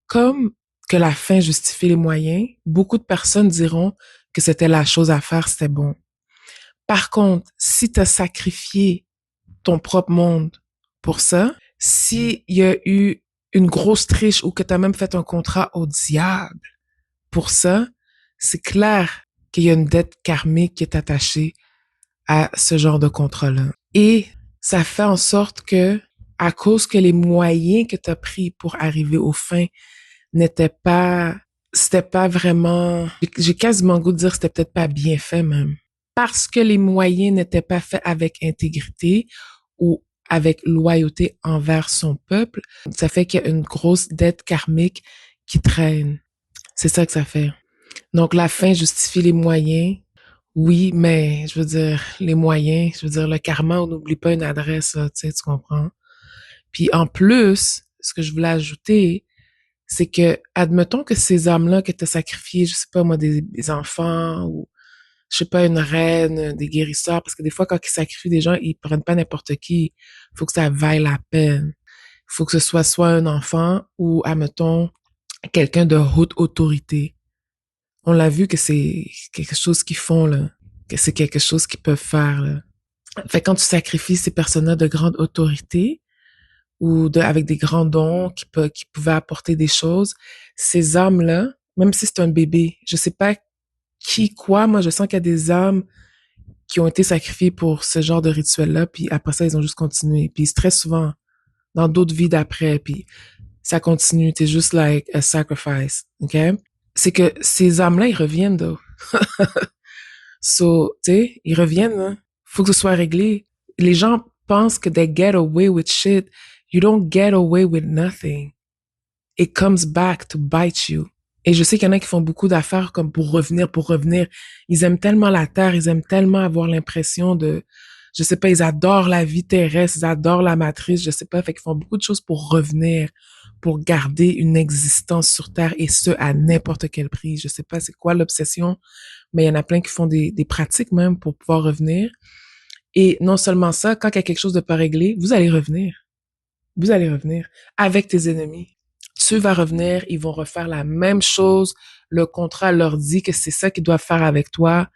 comme que la fin justifie les moyens, beaucoup de personnes diront que c'était la chose à faire, c'était bon. Par contre, si tu as sacrifié ton propre monde pour ça, s'il y a eu une grosse triche ou que tu as même fait un contrat au diable pour ça, c'est clair qu'il y a une dette karmique qui est attachée à ce genre de contrat-là. Et ça fait en sorte que, à cause que les moyens que tu as pris pour arriver aux fins c'était pas vraiment, j'ai quasiment le goût de dire que c'était peut-être pas bien fait même. Parce que les moyens n'étaient pas faits avec intégrité ou avec loyauté envers son peuple, ça fait qu'il y a une grosse dette karmique qui traîne. C'est ça que ça fait. Donc la fin justifie les moyens. Oui, mais je veux dire, les moyens, je veux dire, le karma, on n'oublie pas une adresse, là, tu comprends? Puis en plus, ce que je voulais ajouter, c'est que, admettons que ces âmes-là que tu as sacrifiées, je sais pas moi, des enfants ou, je sais pas, une reine, des guérisseurs, parce que des fois, quand ils sacrifient des gens, ils prennent pas n'importe qui. Il faut que ça vaille la peine. Il faut que ce soit un enfant ou, admettons, quelqu'un de haute autorité. On l'a vu que c'est quelque chose qu'ils font, là. Que c'est quelque chose qu'ils peuvent faire, là. Fait que quand tu sacrifies ces personnes-là de grande autorité, ou avec des grands dons qui pouvaient apporter des choses, ces âmes-là, même si c'est un bébé, je sais pas quoi, moi je sens qu'il y a des âmes qui ont été sacrifiées pour ce genre de rituel-là, puis après ça, ils ont juste continué. Puis très souvent, dans d'autres vies d'après, puis ça continue, c'est juste like a sacrifice, ok? C'est que ces âmes-là, ils reviennent, though. So, tu sais, ils reviennent, hein. Faut que ce soit réglé. Les gens pensent que they get away with shit. You don't get away with nothing. It comes back to bite you. Et je sais qu'il y en a qui font beaucoup d'affaires comme pour revenir. Ils aiment tellement la terre, ils aiment tellement avoir l'impression de, je sais pas, ils adorent la vie terrestre, ils adorent la matrice, je sais pas, fait qu'ils font beaucoup de choses pour revenir, pour garder une existence sur terre et ce, à n'importe quel prix. Je sais pas c'est quoi l'obsession, mais il y en a plein qui font des pratiques même pour pouvoir revenir. Et non seulement ça, quand il y a quelque chose de pas réglé, vous allez revenir. Vous allez revenir avec tes ennemis. Tu vas revenir, ils vont refaire la même chose. Le contrat leur dit que c'est ça qu'ils doivent faire avec toi.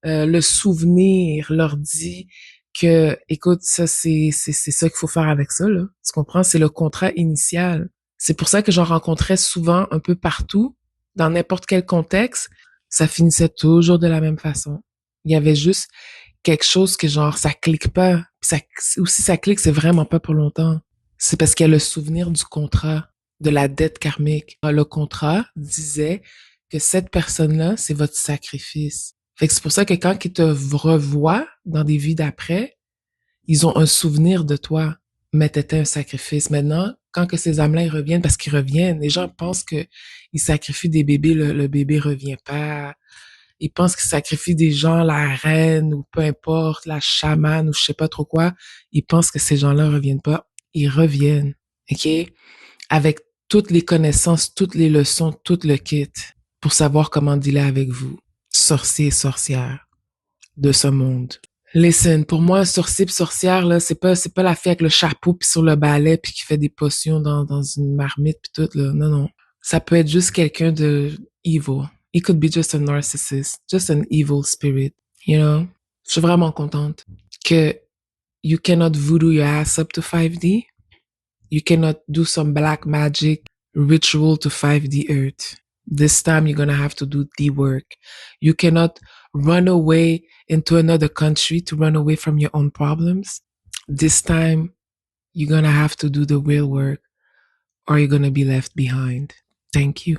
Le souvenir leur dit que, écoute, ça, c'est ça qu'il faut faire avec ça, là. Tu comprends? C'est le contrat initial. C'est pour ça que j'en rencontrais souvent un peu partout, dans n'importe quel contexte. Ça finissait toujours de la même façon. Il y avait juste quelque chose que genre, ça clique pas. Ça, ou si ça clique, c'est vraiment pas pour longtemps. C'est parce qu'il y a le souvenir du contrat, de la dette karmique. Le contrat disait que cette personne-là, c'est votre sacrifice. Fait que c'est pour ça que quand ils te revoient dans des vies d'après, ils ont un souvenir de toi, mais t'étais un sacrifice. Maintenant, quand que ces âmes-là, ils reviennent, parce qu'ils reviennent, les gens pensent que ils sacrifient des bébés, le bébé revient pas. Ils pensent qu'ils sacrifient des gens, la reine, ou peu importe, la chamane, ou je sais pas trop quoi. Ils pensent que ces gens-là reviennent pas. Ils reviennent, ok? Avec toutes les connaissances, toutes les leçons, tout le kit, pour savoir comment dealer avec vous, sorciers et sorcières de ce monde. Listen, pour moi, un sorcier pis sorcière, là, c'est pas la fille avec le chapeau puis sur le balai puis qui fait des potions dans une marmite puis tout, là. Non, non. Ça peut être juste quelqu'un de evil. It could be just a narcissist, just an evil spirit, you know? Je suis vraiment contente que you cannot voodoo your ass up to 5D. You cannot do some black magic ritual to 5D Earth. This time you're gonna have to do the work. You cannot run away into another country to run away from your own problems. This time you're gonna have to do the real work or you're gonna be left behind. Thank you.